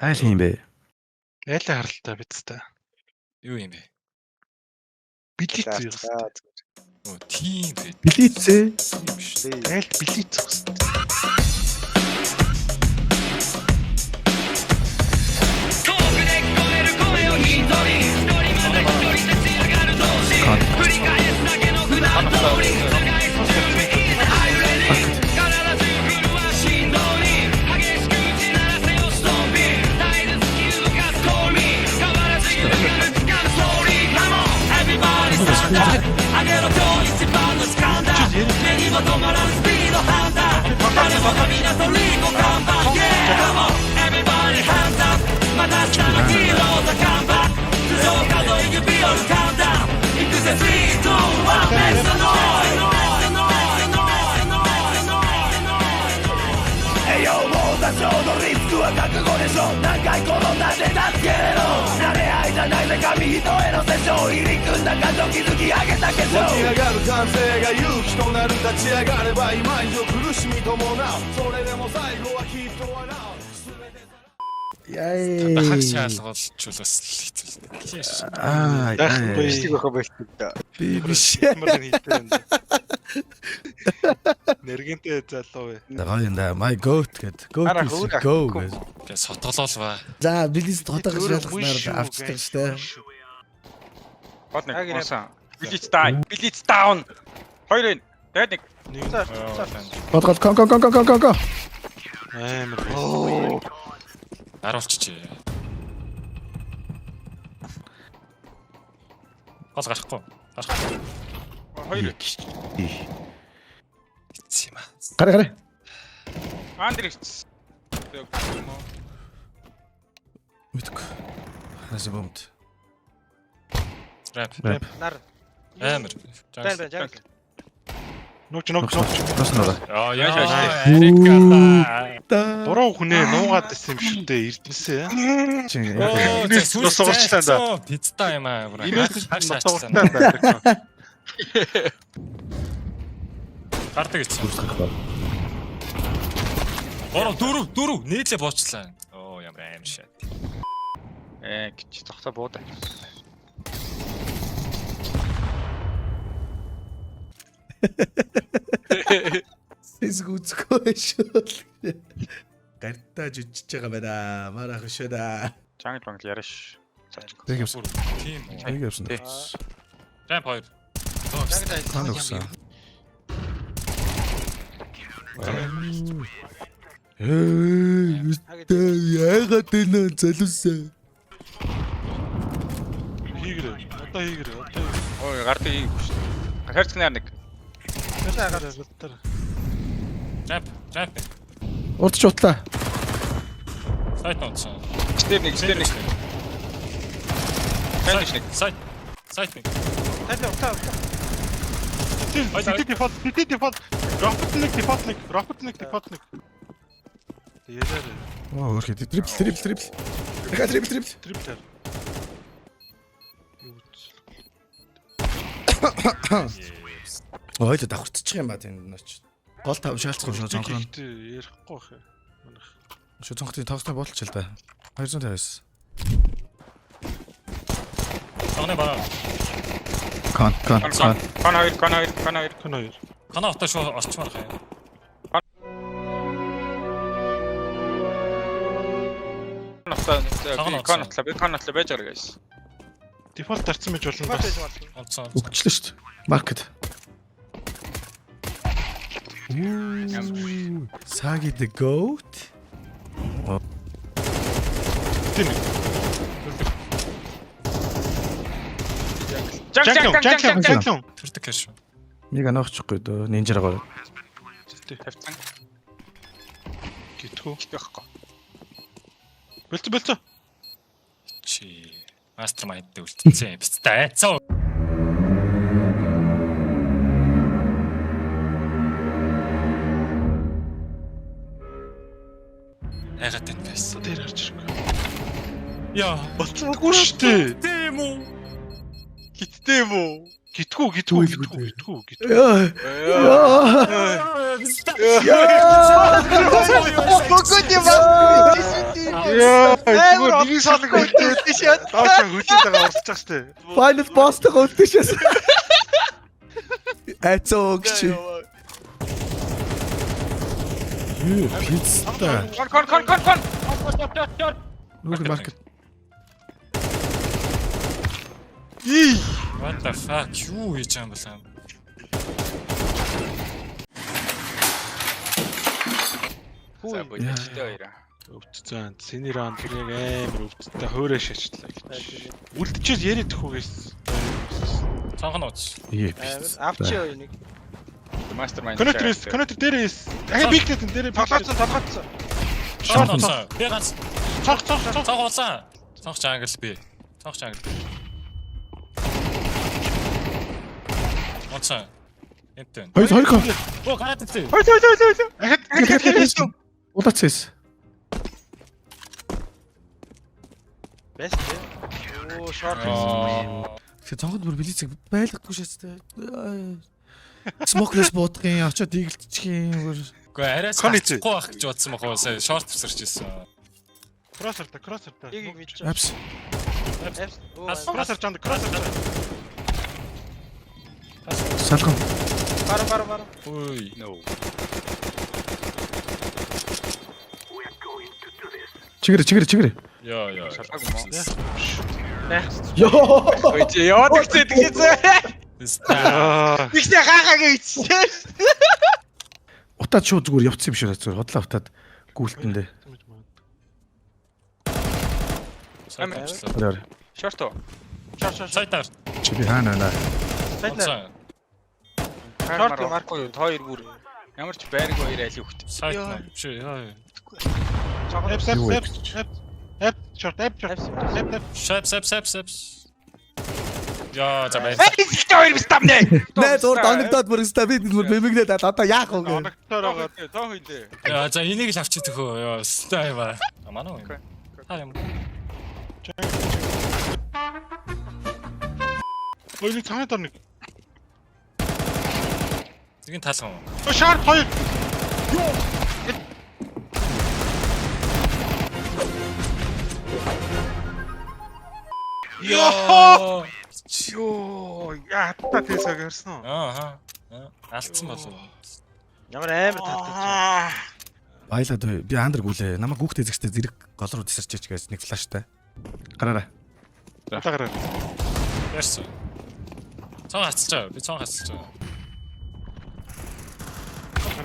Айл юм бэ? Айлаа харалтаа бидтэй. Юу юм бэ? Билиц юу? Оо тийм бэ. Билицээ. Айл билиц үст. Хагшаалгуулчулаас хэцүү. Яахгүй стиг баха байлтаа. Би биш. Нэргэнтэй залуу вэ. Гайнда my goat гэд. Goat is go гэд. Тэгээ сотголол ба. За билиц хотоогоо шалгахнаар авчдаг штэ. Бодно. Билиц тай. Билиц даун. Хоёр энэ. Тэгээд нэг. Бодгол кон. Амар. Харуулчих. Гол гарахгүй. Хоёр. Эцсийм аа. Гараа. Андрикс. Мэдгүй. Хас бомт. Рэп. Нар. Амар. Бай. Нууч. Тосноо. Яа. Эрика. Буруу хүнээ нуугаад исэн юм шүү дээ Эрдэнэсээ. Чи носгорчлаа да. Пицта юм аа. Носгорчлаа да. Гардаг гэсэн. Дөрөв нийтлээ боочлаа. Оо ямар аим шат. Гэж тогтоо буудаа. Сэсгүцгүй шүү. Гартаа жижиж байгаа байна. Марах шүү да. Жангл бангл яраш. Тийм. Тийм. Явсан. Рэп хоёр. Хангасан. Яагаад энэ залуусан? Хийгэрээ. Одоо хийгэрээ. Ой гардаг юм шүү. Харцгнаар нэг. Рэп. Урд ч утлаа. Сайт нууцсан. Стер нэг. Фэниш нэг. Сайт нэг. Дефолт. Ропот нэг. Яарэ. Оо өрхөд трипл. Дахиад трипл. Триплэр. Ойлоо давхарцчих юм ба тийм ноч. Гол тав шаалцахгүй шүү цонхроо. Ярихгүй бах. Манайх. Шүү цонхтын тоостой болчих л да. 250. Соны баа. Кон. Канаир. Кана отоо шоо осчмаар хаяа. Канатлаа байж байгаа guys. Дефолт тарцсан байж болно бас. Онцсон. Өгчлөө шүү дээ. Маркет. Sagi the goat. Жанклон. Тэрдэг кэш. Нэг анаачихгүй дөө нинжараа. Тавьсан. Гитхүү. Яахгүй. Бэлтэ. Чи мастермайнд дээр үлдсэн. Бицтэй айцаа. Ягаад энэ фэс Дээр гарч ирэх. Яа, Болцоогүй шүү дээ. Тийм үү? Хиттэй юм уу? Гитгүү. Бүгд юм аа. Зүгээр нэг салах үлдээсэн шээ. Даашаа хөлөөд байгаа урсаж байгаа штэ. Final boss-ыг үлдээшээс. Айцоогч. Пицца. Кон. Нүг маркет. What the fuck юу хийж байгаа юм бол аа. За бодчихтой хоёроо. Өвдцэн. Синий раунд яг амар өвдцтэй хөөрөө шачлаа гэж. Үлдчихээс яриад төхөөс. Цонхон ууч. Авчи ой нэг. Mastermind. Коннектор дээрээс. Бигтэд дээрээ Тоглоцсон. Цонхон. Би ганц цог. цонхон уусан. Цонх жангл би. Цонх жангл. Уусан. Энтэн. Хоёр кон. Оо гараад ирсэн. Ахад. Удаацээс. Бэст. Оо шорт. Тэг цонход бүр билицэг байлгагүй шээстэй. Смоклес бодгийн очоод дигэлдчих юм бүр. Гэхдээ арай Конниц. цахгүй байх гэж бодсон бахуу сая шорт тусарч ирсэн. Кроссерта. Ийг мэдчих. Апс. Кроссер чанд кроссер. Салган. Бара. Ой. No. Чигэр. Яа. Шалтгаан юм уу? Йоо. Ой чи яад гэсэн. Ста. Ихтэй хаагагийн ичсэн. Утаад шууд зүгээр явцсан юм шиг зүгээр хотлоо утаад гүйлтэндээ. Өөр. Шорт. Сайтаар. Чи би хаана наа. Сайднаа. Шорт марко хоёр бүр ямар ч байрг хоёр аль хөхт. Сайт нар чи яа. Шорт. Шап. Яа забай. Ихтэй хоёр бистамнэ. Нэ зур дангагдаад бүр стабид бүр мэмэгнээд одоо яах вэ? Коннектор байгаа. Тоо хөлөө. Яа за энийг л авчиж төхөө. Яа ста юм аа. Манай уу. Та юм. Ой нэг цаанаа дор нэг. Зигийн таалхан. Шарп 2. Йоо. Яа та тэсэг ярьсан уу? Аа. Алдсан болов. Ямар амар татдаг. Баялаад би андер гүлээ. Намайг хүүхдээ зэгстэй зэрэг гол руу тесэрч гэж нэг флаштай. Гараараа. Тагаараа. Ярьсан. Цон хацчаа. Би цон хацчаа.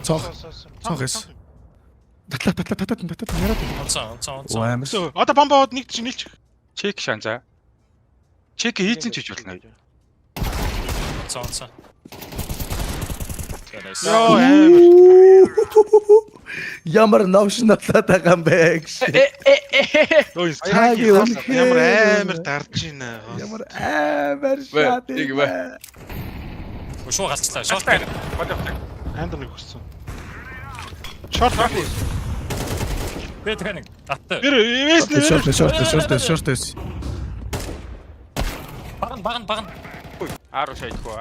Цонхс. Татат яраад. Цон. Амар. Одоо бомбоод нэг чинь нийлчих. Чек шанза. Чек хийцэн ч гэж болно. Цон. Йоо амар. Ямар новшнатлаад байгаа юм бэ гэж. Ой Цаагийн ямар амар дарж байна. Ямар амар шат. Тийг бай. Шуу галцлаа. Шорт гэнэ. Андер нэг хүссэн. Шорт. Би тэхэнэг. Аттай. Шорт. Баган. Аруу шайтгүй.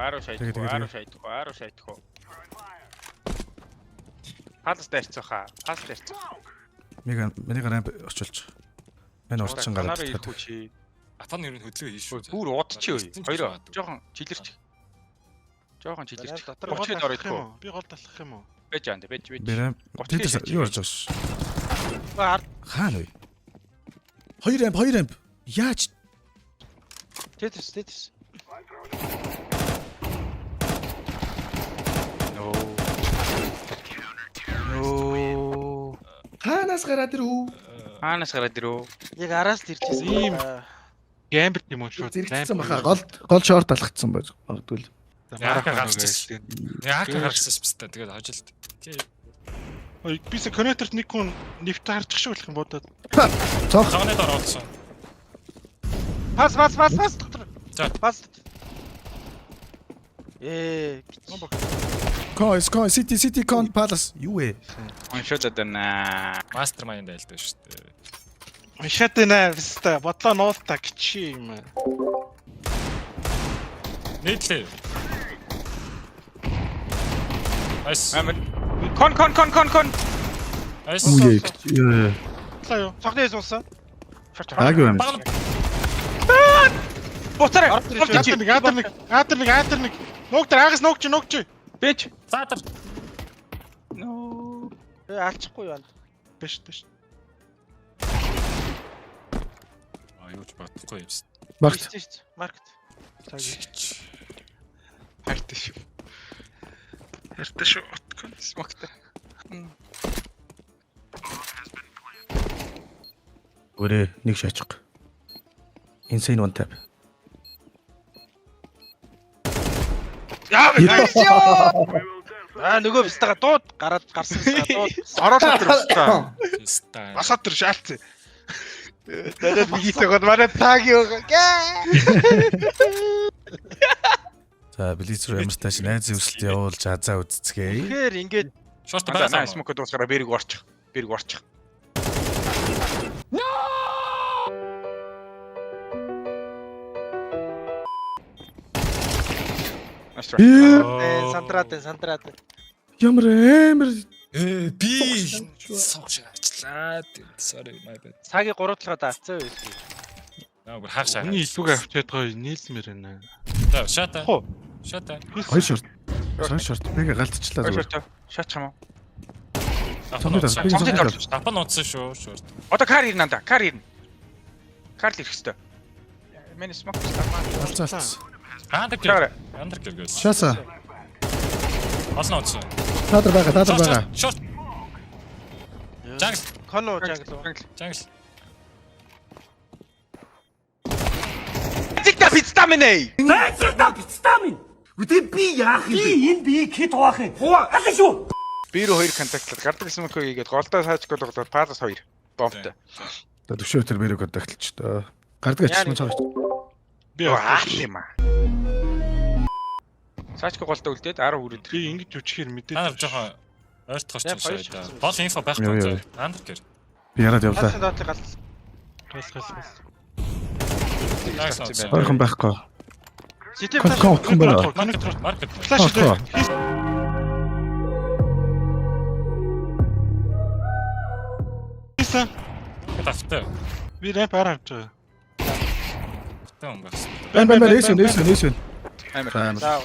Палас дайрцсан хаа. Миний гараа очилж. Мэн урдсан гараад. Атан ер нь хөдлөө хийш шүү. Бүр удчих өө. Хоёроо. Жохон жилэрч. Дотор гол Гочид орох юм уу? Би гол талах юм уу? Бэж аанд. Бэрэ. Тэтэс юу орж байгаа. Ард Хаана вэ? 2 амп. Яаж? тэтэс. Нөө. Хаанаас гараад ирв? Хаанаас гараад ирв? Яг араас л ирчихсэн. Ийм. Гэмберт юм уу шууд. Зэрэгцсэн баха. Гол шорт алгацсан байж магадгүй л. Яака гарчихсан. Яака гарчихсан бистэ. Тэгээд хожилт. Ой бисэ коннекторт нэг хүн нэвтэ харчих шиг болох юм бодоод. Цонх. Цонхны дор оолсон. Пас. Доктор. За. Пас. City con Palace. Юу вэ? Оншоод байна. Mastermind айлтай шүү дээ. Шат нэ бисэ бодлоо нуулта гिची юм. Нийтлээ. Айс. Амар. Кон. Айс. Үгүй. Талаа юу? Цогны суусан. Аагүй юм. Буцаарай. Аадар нэг. Нуугтар агас нуугч. Бич. Заатар. No. Алчихгүй юу? Биш. Юу ч бодохгүй юм. Багт. Маркет. Хайртай шүү. Откон смогтой. Өрөө нэг шаачих. Insane one tap. Нөгөө бистага дууд гарсан дууд. Ороолоо тэр баста. Стаа. Басаад тэр шаалцсан. Надад бигийтэйгод манай таг юу. За Блиц руу ямар тааш найз зөвсөлт явуулж азаа үзцгээе. Тэгэхээр ингээд Шорт Бага байгаа. смог дуусгараа бэрэг орчих. сантраад. Ямар амар Би сууж ажиллаа. Sorry my bad. Цагийн 3 талгаа даацсан үү? Наа бүр хаах шаа. Миний илүүгээ авчиад гоё нийлмээр байна. За шата. Хоо. Шата. хоёр шорт. Хоёр шорт. Бэгэ галтчлаа зүгээр. Шаачих юм уу? Тапан утсан шүү шорт. Одоо кар ирнэ анда. Кар ирнэ. Кар л ирэх хэвээр. Миний смог стамаа. Алцаалц. Андер гэргээс. Шаса. Аснаа утсан. Таадар байгаа. Шорт. Жангс. Коно жангл. Жангс. Зигта пицтаминей. Үгүй би яах юм бэ? Би энэ би хэд хуваах юм? Алаа шүү. Би рүү 2 контактлаад гардаг смог хийгээд голдоо саачгүй тоглоод палас 2 бомбтой. За төвшөө тэр бэрэг контактч тоо. Гарддаг ачсан цаагч. Би Аах юм аа. Саачгүй голдоо үлдээд 10 хүрээд. би ингэж үчхээр Андер мэдээд. жоохон ойртгоч Яг шүү хоёр дээ. шигсэн. Бол инфо байхгүй Юу, юу. зөө. Андер гэр. Би яраад явлаа. Галсан доотлыг галсан. Жангс. Ойрхон байхгүй. Ситив Кон байна. Маркет. Флаш Кон. хийсэн. Тафтай. Би рэп авч байгаа. Тэн багс. Бэн нээсэн. Амар. Заа.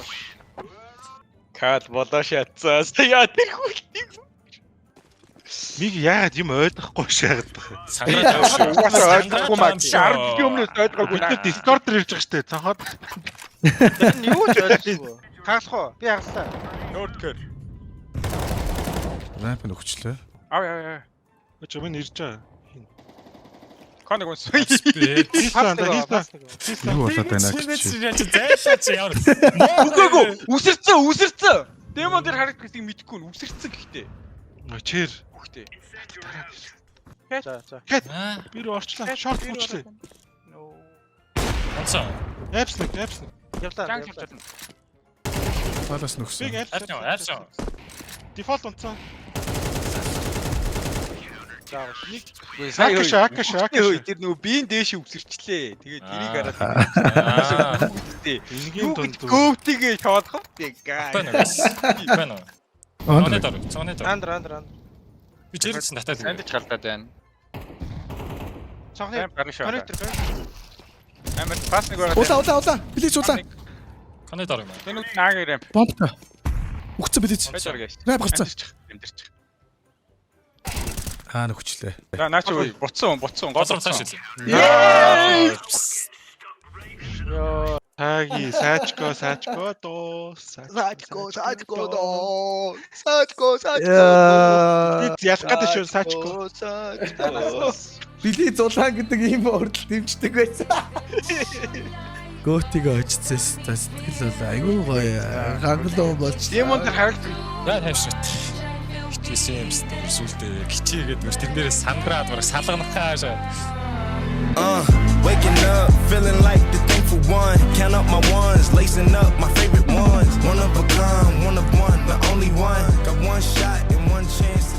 Кат бодоо шатцаас яа тэр хүүхдийг. Миг яагаад юм ойлгохгүй шаагаад байгаа. Сандраа шүү. Угаасаа ойлгохгүй маа. 10 өмнөөс ойлгоогүй. Бид Discord дээр ирж байгаа штэ. Цанхаад Энэ юу ч ойлгохгүй. Хаалах уу? Би хаалсан. Нордкер. Рамп нөхчлөө. Аа. өч өмнө ирж байгаа. Коног унс. Хийсэн. Юу болоод байна гэж. Зайшаач ямар. Үгүй. Үсэрцэн. Демон дээр харагдахыг мэдэхгүй нь үсэрцэн гэхдээ. Чээр. Хүүхдээ. За. Аа. Би рүү орчлаа. Шорт муучлаа. Онцоо. Эпснэг. Явлаа. Палас нөхсөн. Биг Арчаа. Дефолт унцсан. За. Акаш. Тэр нөгөө биеийн дээш үсэрчлээ. Тэгээд тэрийг хараад. Энгийн дунд. Гөвтигээ шоолох. Бэнэ. Цонетор. Андр. Би чирэгсэн татаад. Сандч галтаад байна. Цогны Барны шоо. коннектор. Амар пас нэг байгаа. Улаа. Блиц улаа. Конетор юм. Тэр нүд наагаар юм. Бомбта. Үхсэн блиц. Коннектор гэж. Рэп гарцсан. Амдэрч. Аа нөхчлээ. За наач уу буцсан Голроо цааш гол. илээ. Ёо. Таги саачко доо. Ялах гэдэг шүү саачко. Блиц улаан гэдэг ийм урдл дэмждэг байсан. Гоотиг очицээс сэтгэл бол айгүй гоё. Хаглуу болж. Демон дээр харагдсан. Яа хайшрат. Хичээсэн юм шүү дээ. Сүултээ хичээгээд бүр тэрнээрээ сандраад бараг салганахаа шаа. Waking up, feeling like the thankful one. Count up my ones, lacing up my favorite ones. One of a kind, one of one, the only one. Got one shot and one chance.